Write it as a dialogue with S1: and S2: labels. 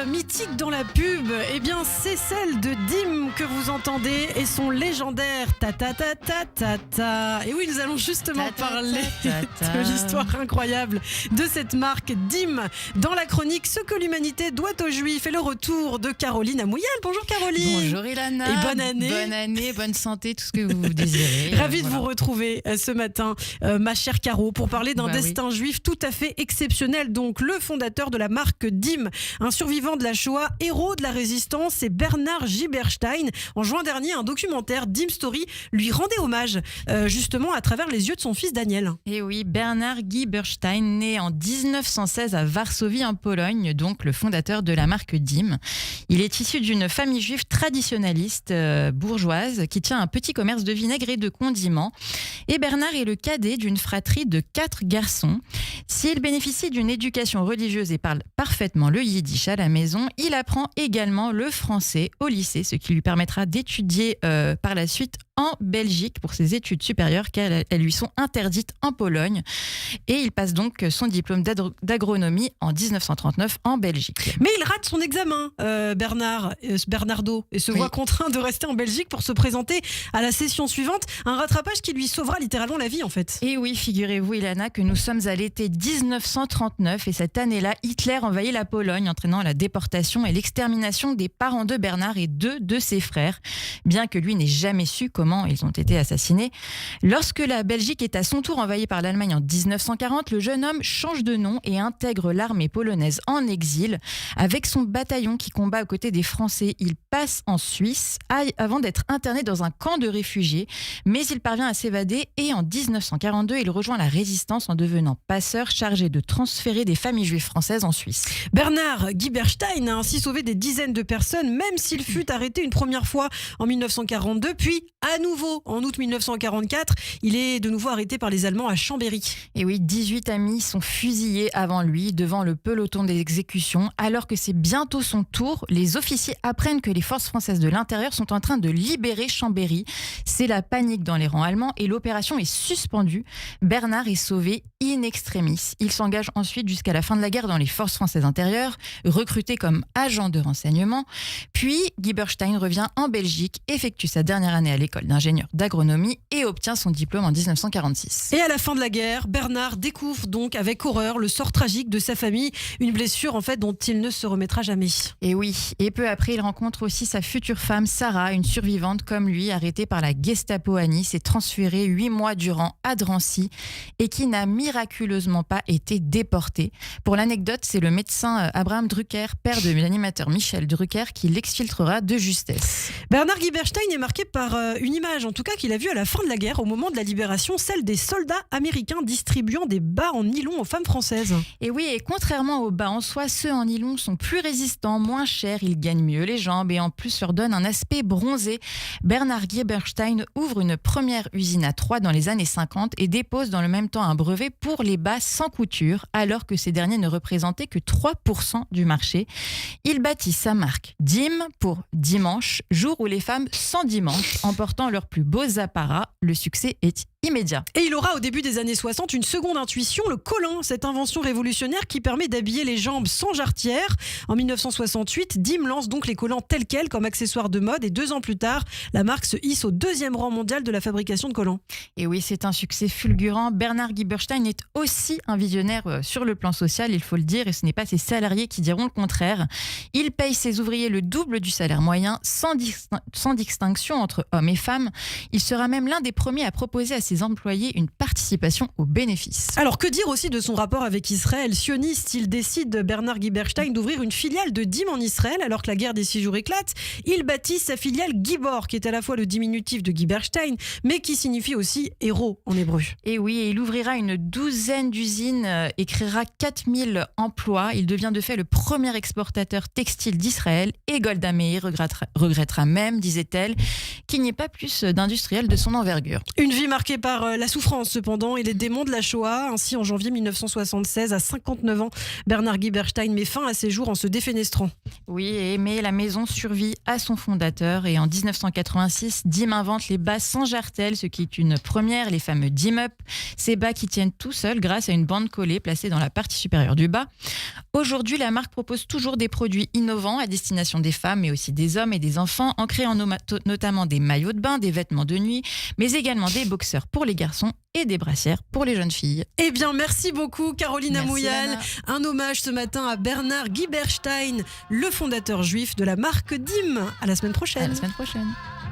S1: mythique dans la pub, eh bien c'est celle de Dim que vous entendez et son légendaire ta ta ta ta ta ta. Et oui, nous allons justement parler de l'histoire incroyable de cette marque Dim dans la chronique Ce que l'humanité doit aux Juifs et le retour de Caroline Amouyal. Bonjour Caroline.
S2: Bonjour Ilana.
S1: Et bonne année.
S2: Bonne année, bonne santé, tout ce que vous désirez.
S1: Ravie de vous retrouver ce matin, ma chère Caro, pour parler d'un destin juif tout à fait exceptionnel. Donc le fondateur de la marque Dim, un survivant de la Shoah, héros de la résistance, c'est Bernard Giberstein. En juin dernier, un documentaire Dim Story lui rendait hommage, justement à travers les yeux de son fils Daniel.
S2: Et oui, Bernard Giberstein, né en 1916 à Varsovie en Pologne, donc le fondateur de la marque Dim. Il est issu d'une famille juive traditionnaliste bourgeoise qui tient un petit commerce de vinaigre et de condiments. Et Bernard est le cadet d'une fratrie de 4 garçons. S'il bénéficie d'une éducation religieuse et parle parfaitement le yiddish à la maison, il apprend également le français au lycée, ce qui lui permettra d'étudier par la suite en Belgique pour ses études supérieures, car elles lui sont interdites en Pologne. Et il passe donc son diplôme d'agronomie en 1939 en Belgique.
S1: Mais il rate son examen, Bernardo, et se voit contraint de rester en Belgique pour se présenter à la session suivante. Un rattrapage qui lui sauvera littéralement la vie, en fait.
S2: Et oui, figurez-vous, Ilana, que nous sommes à l'été 1939 et cette année-là, Hitler envahit la Pologne, entraînant la déportation et l'extermination des parents de Bernard et 2 de ses frères, bien que lui n'ait jamais su comment ils ont été assassinés. Lorsque la Belgique est à son tour envahie par l'Allemagne en 1940, le jeune homme change de nom et intègre l'armée polonaise en exil. Avec son bataillon qui combat aux côtés des Français, il passe en Suisse avant d'être interné dans un camp de réfugiés, mais il parvient à s'évader et en 1942, il rejoint la résistance en devenant passeur chargé de transférer des familles juives françaises en Suisse.
S1: Bernard Giberstein a ainsi sauvé des dizaines de personnes, même s'il fut arrêté une première fois en 1942, puis à nouveau en août 1944, il est de nouveau arrêté par les Allemands à Chambéry.
S2: Et oui, 18 amis sont fusillés avant lui devant le peloton des exécutions. Alors que c'est bientôt son tour, les officiers apprennent que les forces françaises de l'intérieur sont en train de libérer Chambéry. C'est la panique dans les rangs allemands et l'opération est suspendue. Bernard est sauvé in extremis. Il s'engage ensuite jusqu'à la fin de la guerre dans les forces françaises intérieures, recruté comme agent de renseignement. Puis Giberstein revient en Belgique, effectue sa dernière année à l'école d'ingénieur d'agronomie et obtient son diplôme en 1946.
S1: Et à la fin de la guerre, Bernard découvre donc avec horreur le sort tragique de sa famille, une blessure en fait dont il ne se remettra jamais.
S2: Et oui, et peu après, il rencontre aussi sa future femme Sarah, une survivante comme lui, arrêtée par la Gestapo à Nice et transférée 8 mois durant à Drancy et qui n'a miraculeusement pas été déportée. Pour l'anecdote, c'est le médecin Abraham Drucker, père de l'animateur Michel Drucker, qui l'exfiltrera de justesse.
S1: Bernard Giberstein est marqué par une image, en tout cas qu'il a vue à la fin de la guerre, au moment de la libération, celle des soldats américains distribuant des bas en nylon aux femmes françaises.
S2: Et oui, et contrairement aux bas en soie, ceux en nylon sont plus résistants, moins chers, ils gagnent mieux les jambes et en plus leur donnent un aspect bronzé. Bernard Giberstein ouvre une première usine à Troyes dans les années 50 et dépose dans le même temps un brevet pour les bas sans couture, alors que ces derniers ne représentaient que 3% du marché. Il bâtit sa marque Dim pour dimanche, jour où les femmes sans dimanche emportant leurs plus beaux apparats. Le succès est immédiat.
S1: Et il aura au début des années 60 une seconde intuition, le collant, cette invention révolutionnaire qui permet d'habiller les jambes sans jarretière. En 1968, Dim lance donc les collants tels quels comme accessoire de mode et 2 ans plus tard, la marque se hisse au 2e rang mondial de la fabrication de collants.
S2: Et oui, c'est un succès fulgurant. Bernard Giberstein est aussi un visionnaire sur le plan social, il faut le dire, et ce n'est pas ses salariés qui diront le contraire. Il paye ses ouvriers le double du salaire moyen, sans distinction entre hommes et femmes. Il sera même l'un des premiers à proposer à ses employés une participation aux bénéfices.
S1: Alors que dire aussi de son rapport avec Israël ? Sioniste, il décide, Bernard Giberstein, d'ouvrir une filiale de Dim en Israël alors que la guerre des 6 jours éclate. Il baptise sa filiale Gibor, qui est à la fois le diminutif de Giberstein, mais qui signifie aussi héros en hébreu.
S2: Et oui, et il ouvrira une 12aine d'usines et créera 4000 emplois. Il devient de fait le premier exportateur textile d'Israël et Golda Meir regrettera même, disait-elle, qu'il n'y ait pas plus d'industriels de son envergure.
S1: Une vie marquée par la souffrance cependant et les démons de la Shoah. Ainsi, en janvier 1976, à 59 ans, Bernard Giberstein met fin à ses jours en se défenestrant.
S2: Oui, mais la maison survit à son fondateur et en 1986, Dim invente les bas sans jartel, ce qui est une première, les fameux Dim Up. Ces bas qui tiennent tout seuls grâce à une bande collée placée dans la partie supérieure du bas. Aujourd'hui, la marque propose toujours des produits innovants à destination des femmes, mais aussi des hommes et des enfants, en créant notamment des maillots de bain, des vêtements de nuit, mais également des boxers pour les garçons et des brassières pour les jeunes filles.
S1: Eh bien, merci beaucoup Carolina
S2: Merci,
S1: Mouyal.
S2: Lana.
S1: Un hommage ce matin à Bernard Giberstein, le fondateur juif de la marque DIM. À la semaine prochaine.
S2: À la semaine prochaine.